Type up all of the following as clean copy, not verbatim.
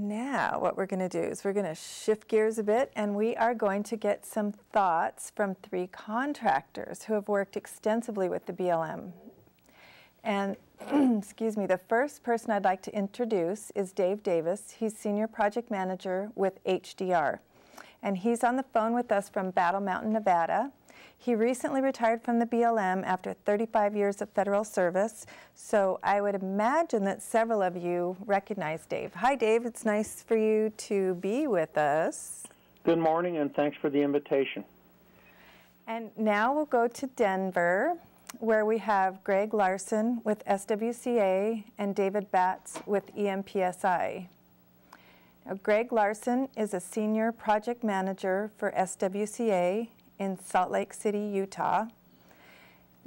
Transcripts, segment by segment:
Now what we're going to do is we're going to shift gears a bit, and we are going to get some thoughts from 3 contractors who have worked extensively with the BLM. And excuse me, the first person I'd like to introduce is Dave Davis. He's Senior Project Manager with HDR. And he's on the phone with us from Battle Mountain, Nevada. He recently retired from the BLM after 35 years of federal service, so I would imagine that several of you recognize Dave. Hi, Dave. It's nice for you to be with us. Good morning, and thanks for the invitation. And now we'll go to Denver, where we have Greg Larson with SWCA and David Batts with EMPSi. Now, Greg Larson is a Senior Project Manager for SWCA in Salt Lake City, Utah.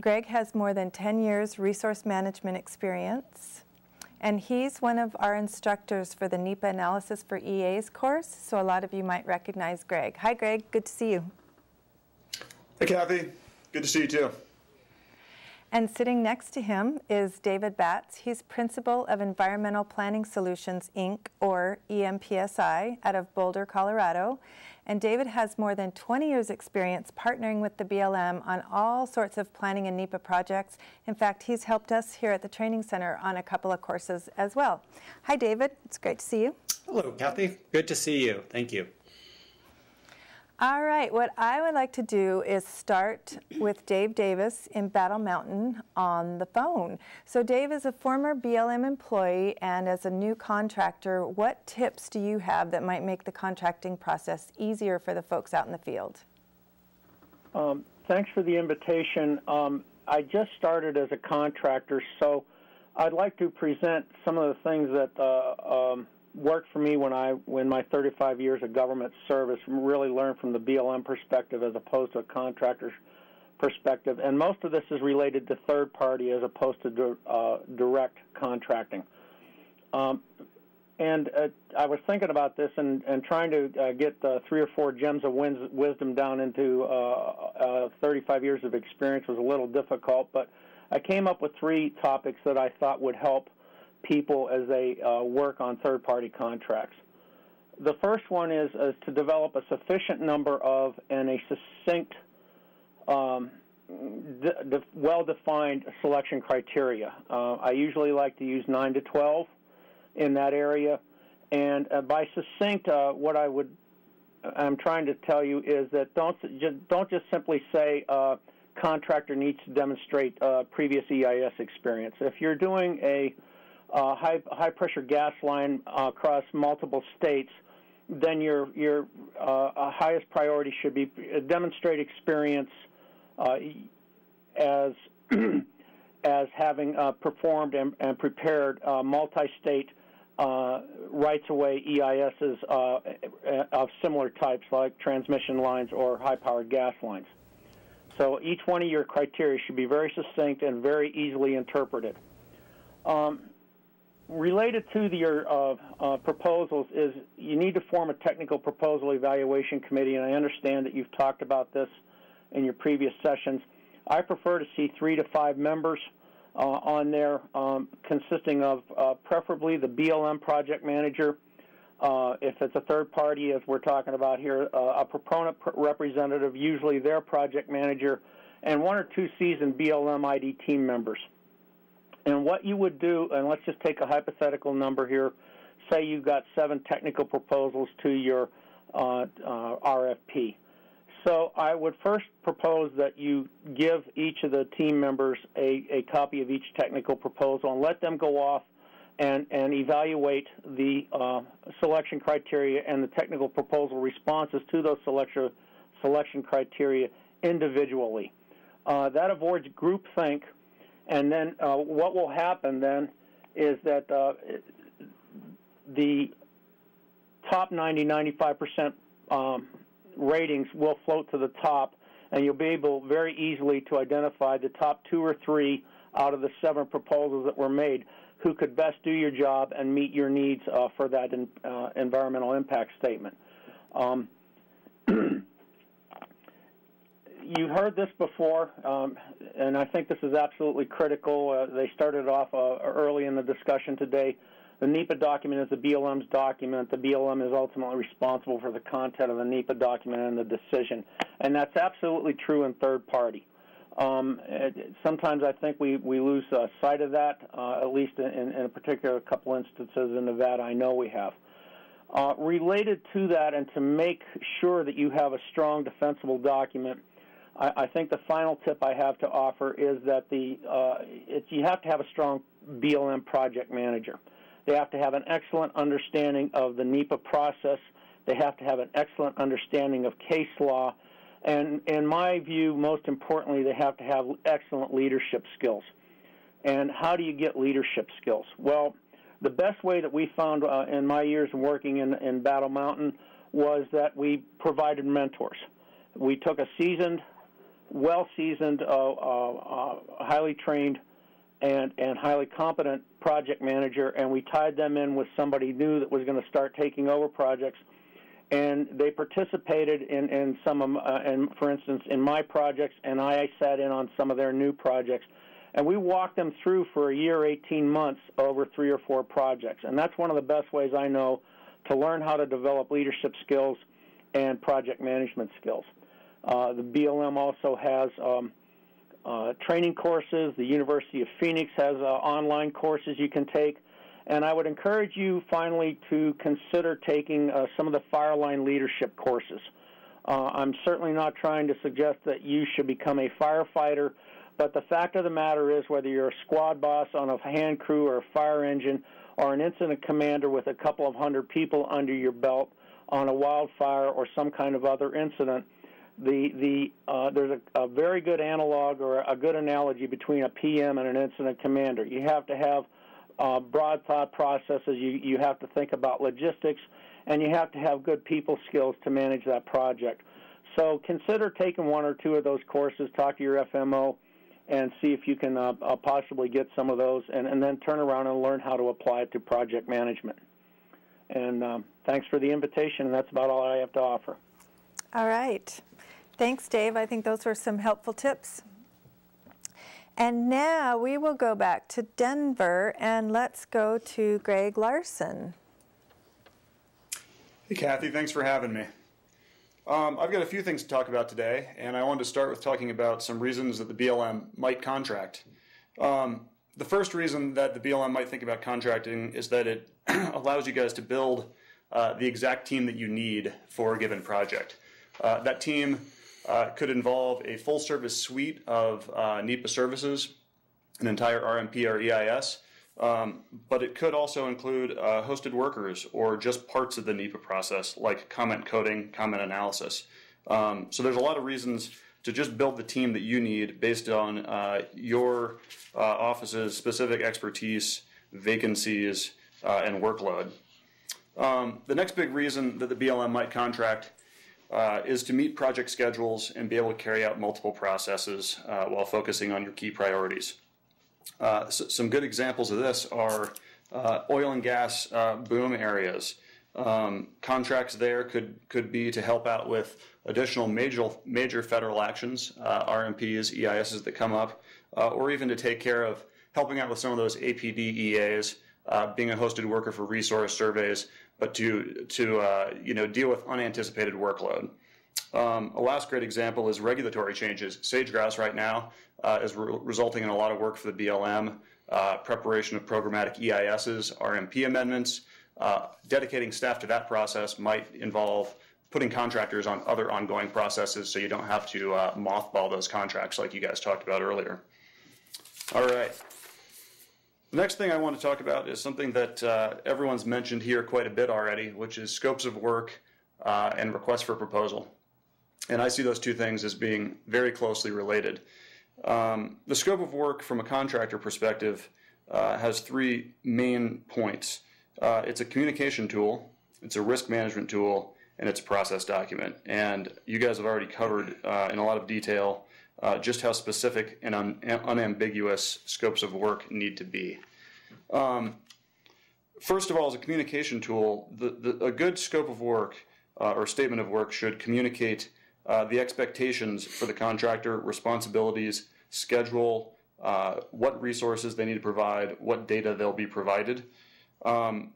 Greg has more than 10 years resource management experience, and he's one of our instructors for the NEPA Analysis for EAs course, so a lot of you might recognize Greg. Hi, Greg. Good to see you. Hey, Kathy. Good to see you, too. And sitting next to him is David Batts. He's Principal of Environmental Planning Solutions, Inc., or EMPSi, out of Boulder, Colorado. And David has more than 20 years' experience partnering with the BLM on all sorts of planning and NEPA projects. In fact, he's helped us here at the Training Center on a couple of courses as well. Hi, David. It's great to see you. Hello, Kathy. Good to see you. Thank you. All right, what I would like to do is start with Dave Davis in Battle Mountain on the phone. So Dave is a former BLM employee, and as a new contractor, what tips do you have that might make the contracting process easier for the folks out in the field? Thanks for the invitation. I just started as a contractor, so I'd like to present some of the things that worked for me when my 35 years of government service really learned from the BLM perspective as opposed to a contractor's perspective. And most of this is related to third party as opposed to direct contracting. I was thinking about this and trying to get 3 or 4 gems of wisdom down into 35 years of experience was a little difficult, but I came up with 3 topics that I thought would help people as they work on third-party contracts. The first one is to develop a sufficient number of and a succinct, well-defined selection criteria. I usually like to use 9 to 12 in that area. And by succinct, what I'm trying to tell you is that don't just simply say contractor needs to demonstrate previous EIS experience. If you're doing a high-pressure gas line across multiple states, then your highest priority should be demonstrate experience as having performed and prepared multi-state rights-of-way EISs of similar types, like transmission lines or high-powered gas lines. So each one of your criteria should be very succinct and very easily interpreted. Related to your proposals is you need to form a technical proposal evaluation committee, and I understand that you've talked about this in your previous sessions. I prefer to see 3 to 5 members on there, consisting of preferably the BLM project manager. If it's a third party, as we're talking about here, a proponent representative, usually their project manager, and 1 or 2 seasoned BLM ID team members. And what you would do, and let's just take a hypothetical number here, say you've got 7 technical proposals to your RFP. So I would first propose that you give each of the team members a copy of each technical proposal and let them go off and evaluate the selection criteria and the technical proposal responses to those selection criteria individually. That avoids groupthink. And then what will happen then is that the top 90-95% ratings will float to the top, and you'll be able very easily to identify the top 2 or 3 out of the 7 proposals that were made who could best do your job and meet your needs for that environmental impact statement. You heard this before, and I think this is absolutely critical. They started off early in the discussion today. The NEPA document is the BLM's document. The BLM is ultimately responsible for the content of the NEPA document and the decision. And that's absolutely true in third party. Sometimes I think we lose sight of that, at least in a particular couple instances in Nevada I know we have. Related to that, and to make sure that you have a strong defensible document, I think the final tip I have to offer is that you have to have a strong BLM project manager. They have to have an excellent understanding of the NEPA process. They have to have an excellent understanding of case law. And in my view, most importantly, they have to have excellent leadership skills. And how do you get leadership skills? Well, the best way that we found in my years of working in Battle Mountain was that we provided mentors. We took a seasoned, well-seasoned, highly trained, and highly competent project manager, and we tied them in with somebody new that was going to start taking over projects. And they participated in some of, for instance, in my projects, and I sat in on some of their new projects. And we walked them through for a year, 18 months, over 3 or 4 projects. And that's one of the best ways I know to learn how to develop leadership skills and project management skills. The BLM also has training courses. The University of Phoenix has online courses you can take. And I would encourage you, finally, to consider taking some of the fireline leadership courses. I'm certainly not trying to suggest that you should become a firefighter, but the fact of the matter is, whether you're a squad boss on a hand crew or a fire engine, or an incident commander with a couple of hundred people under your belt on a wildfire or some kind of other incident, there's a very good analog or a good analogy between a PM and an incident commander. You have to have broad thought processes. You have to think about logistics, and you have to have good people skills to manage that project. So consider taking 1 or 2 of those courses, talk to your FMO, and see if you can possibly get some of those, and then turn around and learn how to apply it to project management. And thanks for the invitation, and that's about all I have to offer. All right. Thanks, Dave. I think those were some helpful tips. And now we will go back to Denver, and let's go to Greg Larson. Hey, Kathy. Thanks for having me. I've got a few things to talk about today, and I wanted to start with talking about some reasons that the BLM might contract. The first reason that the BLM might think about contracting is that it allows you guys to build the exact team that you need for a given project. That team could involve a full-service suite of NEPA services, an entire RMP or EIS, but it could also include hosted workers or just parts of the NEPA process, like comment coding, comment analysis. So there's a lot of reasons to just build the team that you need based on your office's specific expertise, vacancies, and workload. The next big reason that the BLM might contract is to meet project schedules and be able to carry out multiple processes while focusing on your key priorities. Some good examples of this are oil and gas boom areas. Contracts there could be to help out with additional major federal actions, RMPs, EISs that come up, or even to take care of helping out with some of those APD EAs, being a hosted worker for resource surveys, but to deal with unanticipated workload. A last great example is regulatory changes. Sage-grouse right now is resulting in a lot of work for the BLM, preparation of programmatic EISs, RMP amendments. Dedicating staff to that process might involve putting contractors on other ongoing processes so you don't have to mothball those contracts like you guys talked about earlier. All right. The next thing I want to talk about is something that everyone's mentioned here quite a bit already, which is scopes of work and requests for proposal. And I see those two things as being very closely related. The scope of work from a contractor perspective has 3 main points. It's a communication tool, it's a risk management tool, and it's a process document. And you guys have already covered in a lot of detail just how specific and unambiguous scopes of work need to be. First of all, as a communication tool, a good scope of work or statement of work should communicate the expectations for the contractor, responsibilities, schedule, what resources they need to provide, what data they'll be provided. Having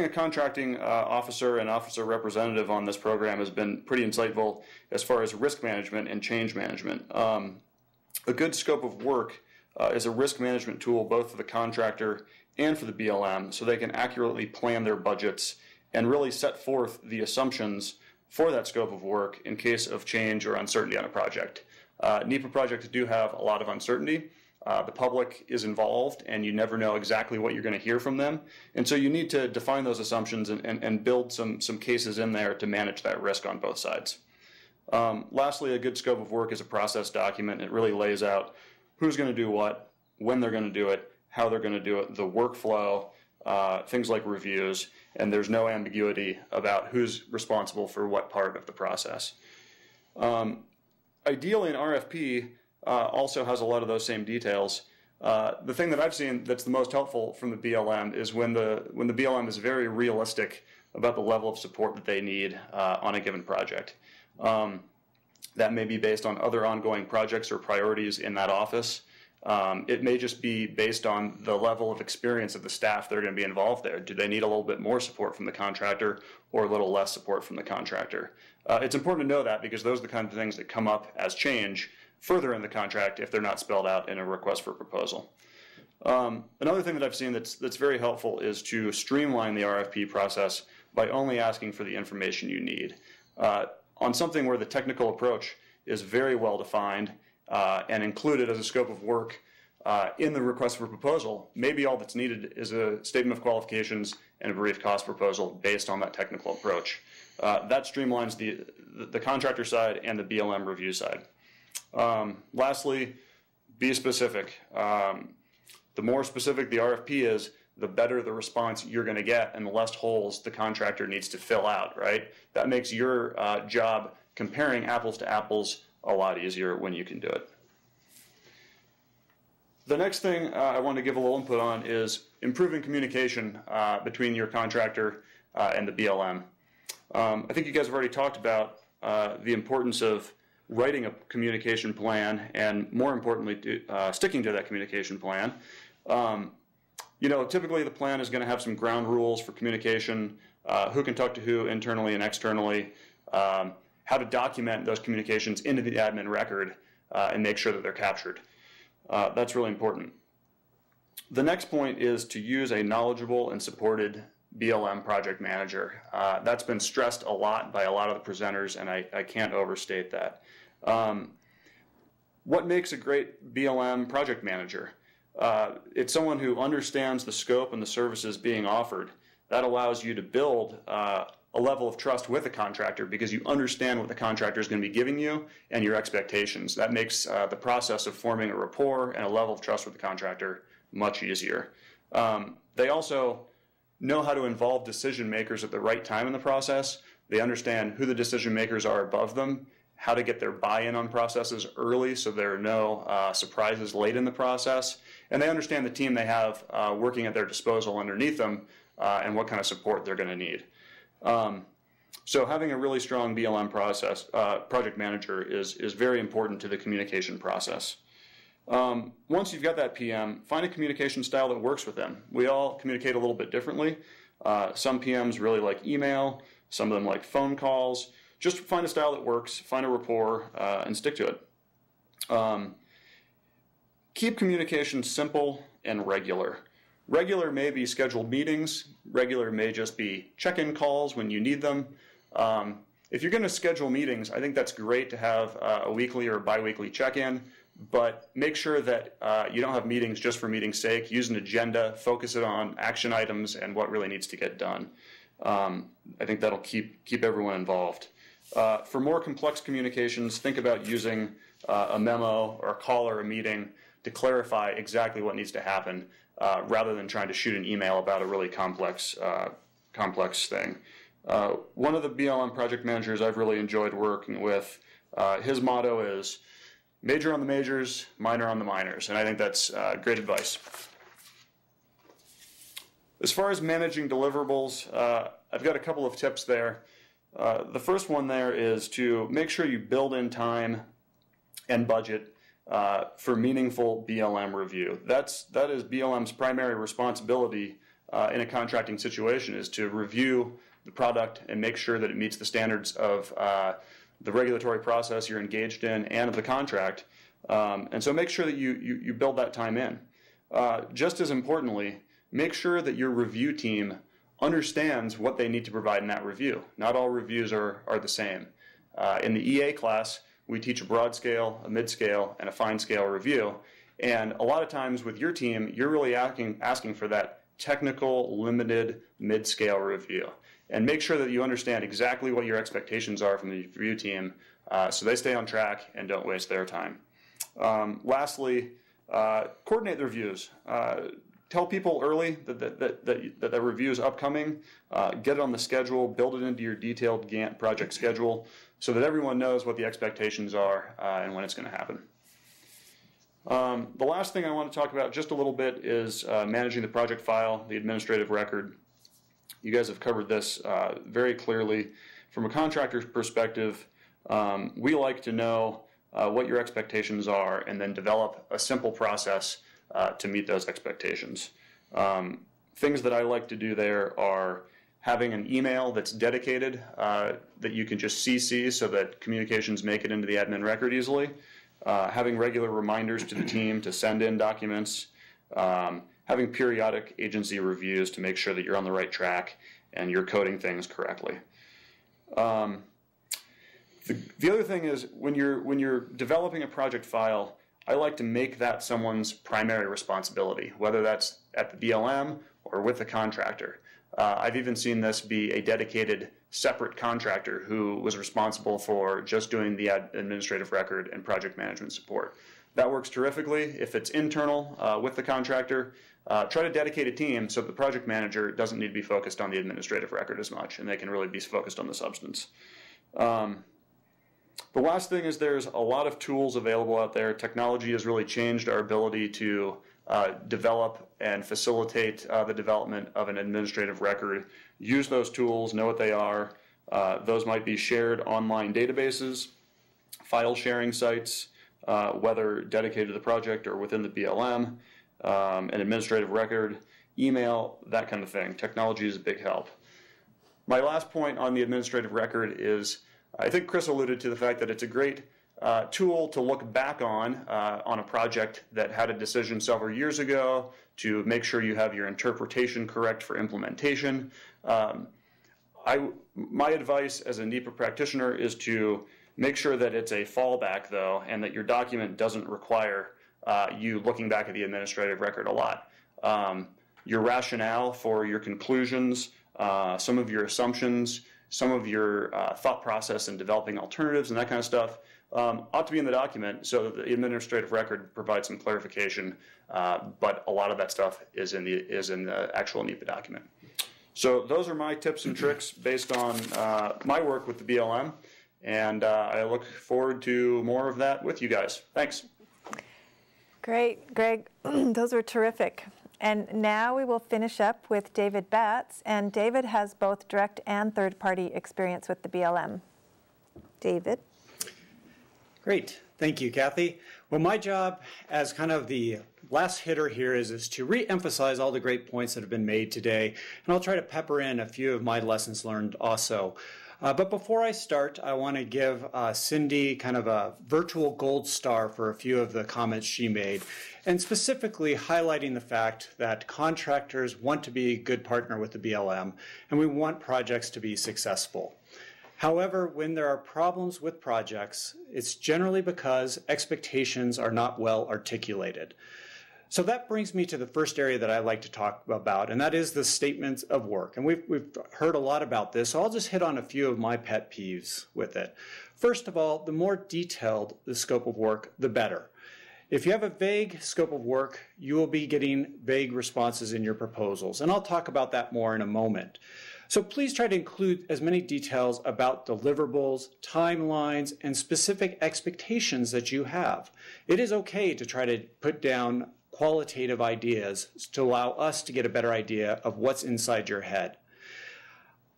a contracting officer and officer representative on this program has been pretty insightful as far as risk management and change management. A good scope of work is a risk management tool both for the contractor and for the BLM, so they can accurately plan their budgets and really set forth the assumptions for that scope of work in case of change or uncertainty on a project. NEPA projects do have a lot of uncertainty. The public is involved, and you never know exactly what you're going to hear from them. And so you need to define those assumptions and build some cases in there to manage that risk on both sides. Lastly, a good scope of work is a process document. It really lays out who's going to do what, when they're going to do it, how they're going to do it, the workflow, things like reviews, and there's no ambiguity about who's responsible for what part of the process. Ideally, an RFP also has a lot of those same details. The thing that I've seen that's the most helpful from the BLM is when the BLM is very realistic about the level of support that they need on a given project. That may be based on other ongoing projects or priorities in that office. It may just be based on the level of experience of the staff that are going to be involved there. Do they need a little bit more support from the contractor or a little less support from the contractor? It's important to know that because those are the kind of things that come up as change further in the contract if they're not spelled out in a request for proposal. Another thing that I've seen that's very helpful is to streamline the RFP process by only asking for the information you need. On something where the technical approach is very well defined and included as a scope of work in the request for proposal, maybe all that's needed is a statement of qualifications and a brief cost proposal based on that technical approach. That streamlines the contractor side and the BLM review side. Lastly, be specific. The more specific the RFP is, the better the response you're going to get and the less holes the contractor needs to fill out, right? That makes your job comparing apples to apples a lot easier when you can do it. The next thing I want to give a little input on is improving communication between your contractor and the BLM. I think you guys have already talked about the importance of writing a communication plan and, more importantly, sticking to that communication plan. You know, typically the plan is going to have some ground rules for communication, who can talk to who internally and externally, how to document those communications into the admin record and make sure that they're captured. That's really important. The next point is to use a knowledgeable and supported BLM project manager. That's been stressed a lot by a lot of the presenters, and I can't overstate that. What makes a great BLM project manager? It's someone who understands the scope and the services being offered. That allows you to build a level of trust with the contractor because you understand what the contractor is going to be giving you and your expectations. That makes the process of forming a rapport and a level of trust with the contractor much easier. They also know how to involve decision makers at the right time in the process. They understand who the decision makers are above them, how to get their buy-in on processes early so there are no surprises late in the process. And they understand the team they have working at their disposal underneath them and what kind of support they're going to need. So having a really strong BLM project manager is very important to the communication process. Once you've got that PM, find a communication style that works with them. We all communicate a little bit differently. Some PMs really like email, some of them like phone calls. Just find a style that works, find a rapport, and stick to it. Keep communication simple and regular. Regular may be scheduled meetings. Regular may just be check-in calls when you need them. If you're going to schedule meetings, I think that's great to have a weekly or biweekly check-in, but make sure that you don't have meetings just for meeting's sake. Use an agenda, focus it on action items and what really needs to get done. I think that'll keep everyone involved. For more complex communications, think about using a memo or a call or a meeting to clarify exactly what needs to happen rather than trying to shoot an email about a really complex thing. One of the BLM project managers I've really enjoyed working with, his motto is major on the majors, minor on the minors, and I think that's great advice. As far as managing deliverables, I've got a couple of tips there. The first one there is to make sure you build in time and budget for meaningful BLM review. That is BLM's primary responsibility in a contracting situation, is to review the product and make sure that it meets the standards of the regulatory process you're engaged in and of the contract. And so make sure that you build that time in. Just as importantly, make sure that your review team understands what they need to provide in that review. Not all reviews are the same. In the EA class, we teach a broad scale, a mid scale, and a fine scale review. And a lot of times with your team, you're really asking for that technical, limited, mid scale review. And make sure that you understand exactly what your expectations are from the review team so they stay on track and don't waste their time. Lastly, coordinate the reviews. Tell people early that the review is upcoming. Get it on the schedule. Build it into your detailed Gantt project schedule so that everyone knows what the expectations are and when it's going to happen. The last thing I want to talk about just a little bit is managing the project file, the administrative record. You guys have covered this very clearly. From a contractor's perspective, we like to know what your expectations are and then develop a simple process to meet those expectations. Things that I like to do there are having an email that's dedicated that you can just CC so that communications make it into the admin record easily, having regular reminders to the team to send in documents, having periodic agency reviews to make sure that you're on the right track and you're coding things correctly. The other thing is when you're developing a project file, I like to make that someone's primary responsibility, whether that's at the BLM or with the contractor. I've even seen this be a dedicated separate contractor who was responsible for just doing the administrative record and project management support. That works terrifically. If it's internal with the contractor, try to dedicate a team so the project manager doesn't need to be focused on the administrative record as much, and they can really be focused on the substance. The last thing is there's a lot of tools available out there. Technology has really changed our ability to develop and facilitate the development of an administrative record. Use those tools, know what they are. Those might be shared online databases, file sharing sites, whether dedicated to the project or within the BLM, an administrative record, email, that kind of thing. Technology is a big help. My last point on the administrative record is I think Chris alluded to the fact that it's a great tool to look back on a project that had a decision several years ago to make sure you have your interpretation correct for implementation. My advice as a NEPA practitioner is to make sure that it's a fallback, though, and that your document doesn't require you looking back at the administrative record a lot. Your rationale for your conclusions, some of your assumptions, some of your thought process in developing alternatives and that kind of stuff ought to be in the document so that the administrative record provides some clarification, but a lot of that stuff is in the actual NEPA document. So those are my tips and tricks based on my work with the BLM, and I look forward to more of that with you guys. Thanks. Great, Greg. Those were terrific. And now we will finish up with David Batts, and David has both direct and third-party experience with the BLM. David? Great. Thank you, Kathy. Well, my job as kind of the last hitter here is to re-emphasize all the great points that have been made today, and I'll try to pepper in a few of my lessons learned also. But before I start, I want to give Cindy kind of a virtual gold star for a few of the comments she made, and specifically highlighting the fact that contractors want to be a good partner with the BLM, and we want projects to be successful. However, when there are problems with projects, it's generally because expectations are not well articulated. So that brings me to the first area that I like to talk about, and that is the statements of work. And we've heard a lot about this, so I'll just hit on a few of my pet peeves with it. First of all, the more detailed the scope of work, the better. If you have a vague scope of work, you will be getting vague responses in your proposals, and I'll talk about that more in a moment. So please try to include as many details about deliverables, timelines, and specific expectations that you have. It is okay to try to put down qualitative ideas to allow us to get a better idea of what's inside your head.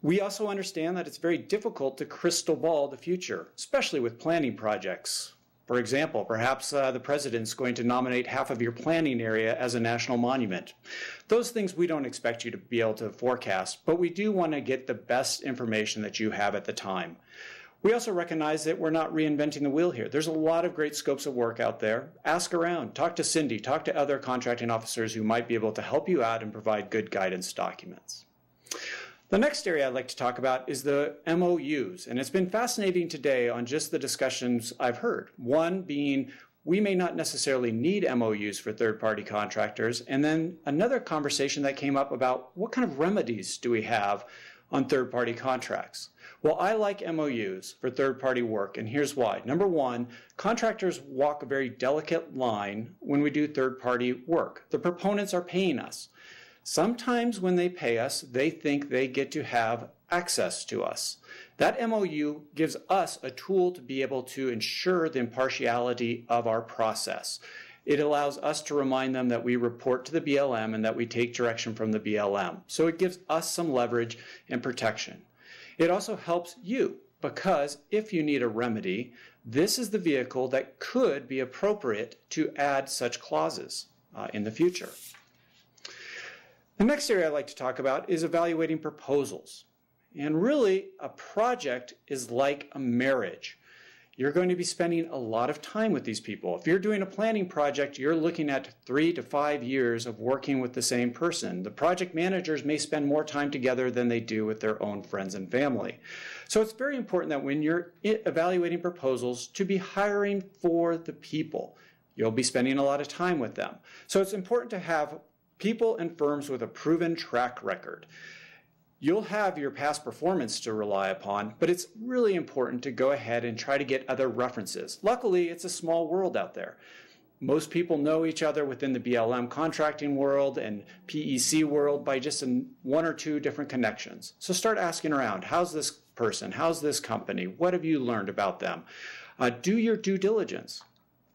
We also understand that it's very difficult to crystal ball the future, especially with planning projects. For example, perhaps the president's going to nominate half of your planning area as a national monument. Those things we don't expect you to be able to forecast, but we do want to get the best information that you have at the time. We also recognize that we're not reinventing the wheel here. There's a lot of great scopes of work out there. Ask around, talk to Cindy, talk to other contracting officers who might be able to help you out and provide good guidance documents. The next area I'd like to talk about is the MOUs, and it's been fascinating today on just the discussions I've heard. One being, we may not necessarily need MOUs for third-party contractors, and then another conversation that came up about what kind of remedies do we have on third-party contracts. Well, I like MOUs for third-party work, and here's why. Number one, contractors walk a very delicate line when we do third-party work. The proponents are paying us. Sometimes when they pay us, they think they get to have access to us. That MOU gives us a tool to be able to ensure the impartiality of our process. It allows us to remind them that we report to the BLM and that we take direction from the BLM. So it gives us some leverage and protection. It also helps you because if you need a remedy, this is the vehicle that could be appropriate to add such clauses in the future. The next area I'd like to talk about is evaluating proposals. And really, a project is like a marriage. You're going to be spending a lot of time with these people. If you're doing a planning project, you're looking at 3 to 5 years of working with the same person. The project managers may spend more time together than they do with their own friends and family. So it's very important that when you're evaluating proposals to be hiring for the people. You'll be spending a lot of time with them. So it's important to have people and firms with a proven track record. You'll have your past performance to rely upon, but it's really important to go ahead and try to get other references. Luckily, it's a small world out there. Most people know each other within the BLM contracting world and PEC world by just 1 or 2 different connections. So start asking around, how's this person? How's this company? What have you learned about them? Do your due diligence.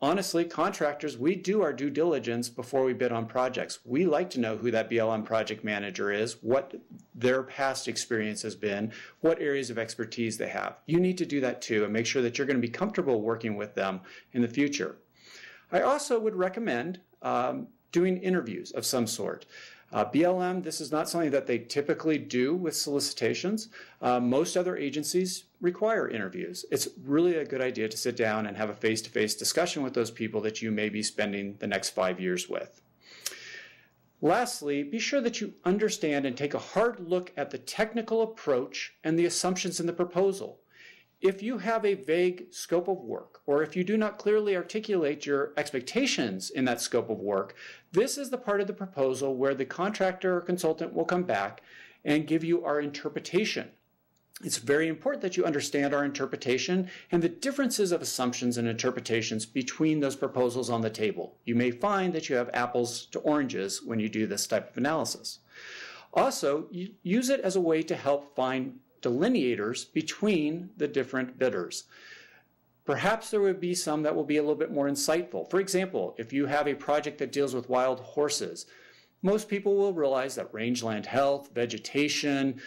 Honestly, contractors, we do our due diligence before we bid on projects. We like to know who that BLM project manager is, what their past experience has been, what areas of expertise they have. You need to do that too and make sure that you're going to be comfortable working with them in the future. I also would recommend doing interviews of some sort. BLM, this is not something that they typically do with solicitations. Most other agencies require interviews. It's really a good idea to sit down and have a face-to-face discussion with those people that you may be spending the next 5 years with. Lastly, be sure that you understand and take a hard look at the technical approach and the assumptions in the proposal. If you have a vague scope of work, or if you do not clearly articulate your expectations in that scope of work, this is the part of the proposal where the contractor or consultant will come back and give you our interpretation. It's very important that you understand our interpretation and the differences of assumptions and interpretations between those proposals on the table. You may find that you have apples to oranges when you do this type of analysis. Also, use it as a way to help find delineators between the different bidders. Perhaps there would be some that will be a little bit more insightful. For example, if you have a project that deals with wild horses, most people will realize that rangeland health, vegetation,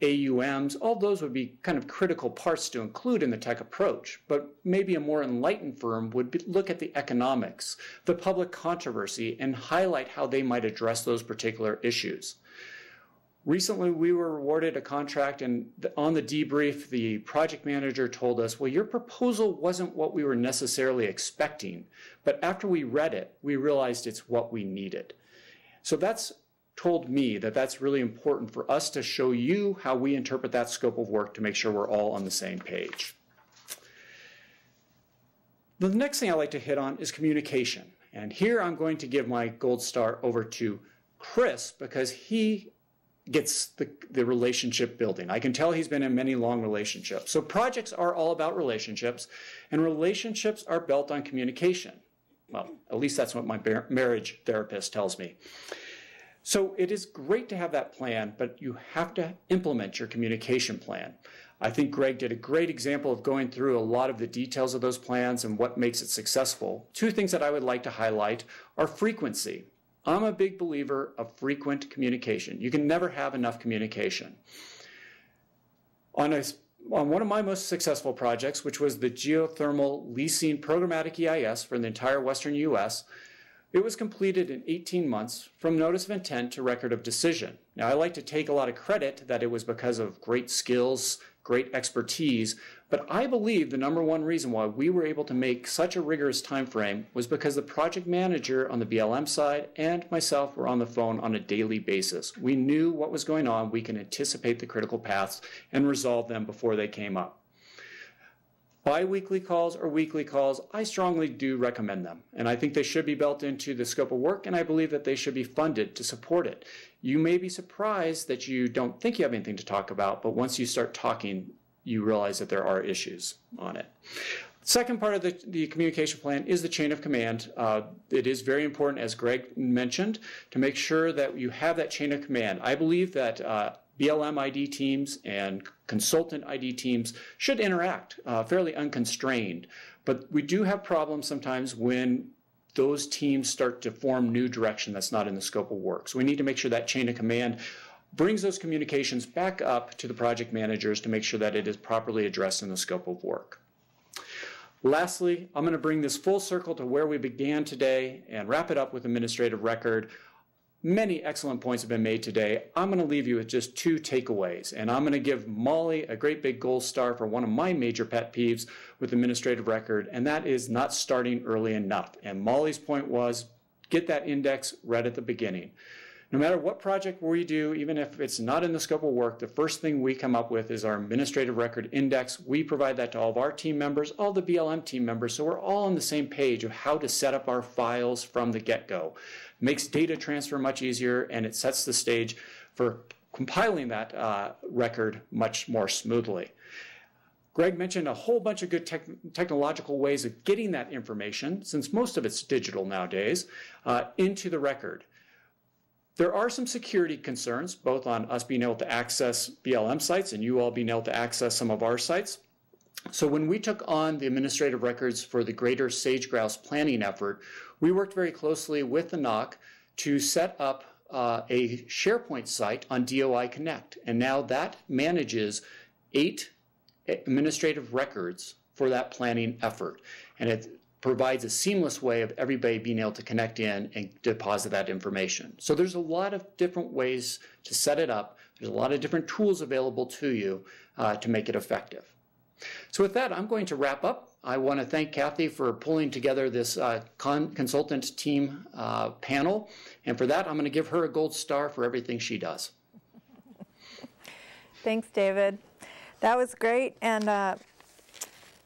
AUMs, all those would be kind of critical parts to include in the tech approach, but maybe a more enlightened firm would look at the economics, the public controversy, and highlight how they might address those particular issues. Recently, we were awarded a contract, and on the debrief, the project manager told us, well, your proposal wasn't what we were necessarily expecting, but after we read it, we realized it's what we needed. So that's told me that that's really important for us to show you how we interpret that scope of work to make sure we're all on the same page. The next thing I'd like to hit on is communication. And here I'm going to give my gold star over to Chris because he gets the relationship building. I can tell he's been in many long relationships. So projects are all about relationships, and relationships are built on communication. Well, at least that's what my marriage therapist tells me. So it is great to have that plan, but you have to implement your communication plan. I think Greg did a great example of going through a lot of the details of those plans and what makes it successful. 2 things that I would like to highlight are frequency. I'm a big believer of frequent communication. You can never have enough communication. On a on one of my most successful projects, which was the geothermal leasing programmatic EIS for the entire Western U.S., it was completed in 18 months from notice of intent to record of decision. Now, I like to take a lot of credit that it was because of great skills, great expertise, but I believe the number one reason why we were able to make such a rigorous time frame was because the project manager on the BLM side and myself were on the phone on a daily basis. We knew what was going on. We can anticipate the critical paths and resolve them before they came up. Bi-weekly calls or weekly calls, I strongly do recommend them. And I think they should be built into the scope of work, and I believe that they should be funded to support it. You may be surprised that you don't think you have anything to talk about, but once you start talking, you realize that there are issues on it. Second part of the communication plan is the chain of command. It is very important, as Greg mentioned, to make sure that you have that chain of command. I believe that BLM ID teams and consultant ID teams should interact fairly unconstrained. But we do have problems sometimes when those teams start to form new direction that's not in the scope of work. So we need to make sure that chain of command brings those communications back up to the project managers to make sure that it is properly addressed in the scope of work. Lastly, I'm going to bring this full circle to where we began today and wrap it up with administrative record. Many excellent points have been made today. I'm going to leave you with just two takeaways, and I'm going to give Molly a great big gold star for one of my major pet peeves with administrative record, and that is not starting early enough. And Molly's point was, get that index right at the beginning. No matter what project we do, even if it's not in the scope of work, the first thing we come up with is our administrative record index. We provide that to all of our team members, all the BLM team members, so we're all on the same page of how to set up our files from the get-go. Makes data transfer much easier, and it sets the stage for compiling that record much more smoothly. Greg mentioned a whole bunch of good technological ways of getting that information, since most of it's digital nowadays, into the record. There are some security concerns, both on us being able to access BLM sites and you all being able to access some of our sites. So when we took on the administrative records for the greater sage-grouse planning effort, we worked very closely with the NOC to set up a SharePoint site on DOI Connect. And now that manages 8 administrative records for that planning effort. And it provides a seamless way of everybody being able to connect in and deposit that information. So there's a lot of different ways to set it up. There's a lot of different tools available to you to make it effective. So with that, I'm going to wrap up. I want to thank Kathy for pulling together this consultant team panel. And for that, I'm going to give her a gold star for everything she does. Thanks, David. That was great. And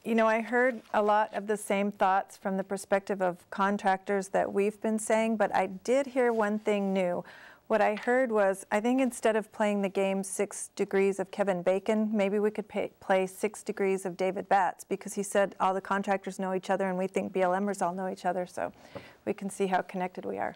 you know, I heard a lot of the same thoughts from the perspective of contractors that we've been saying, but I did hear one thing new. What I heard was, I think instead of playing the game 6 Degrees of Kevin Bacon, maybe we could play 6 Degrees of David Batts, because he said all the contractors know each other and we think BLMers all know each other, so we can see how connected we are.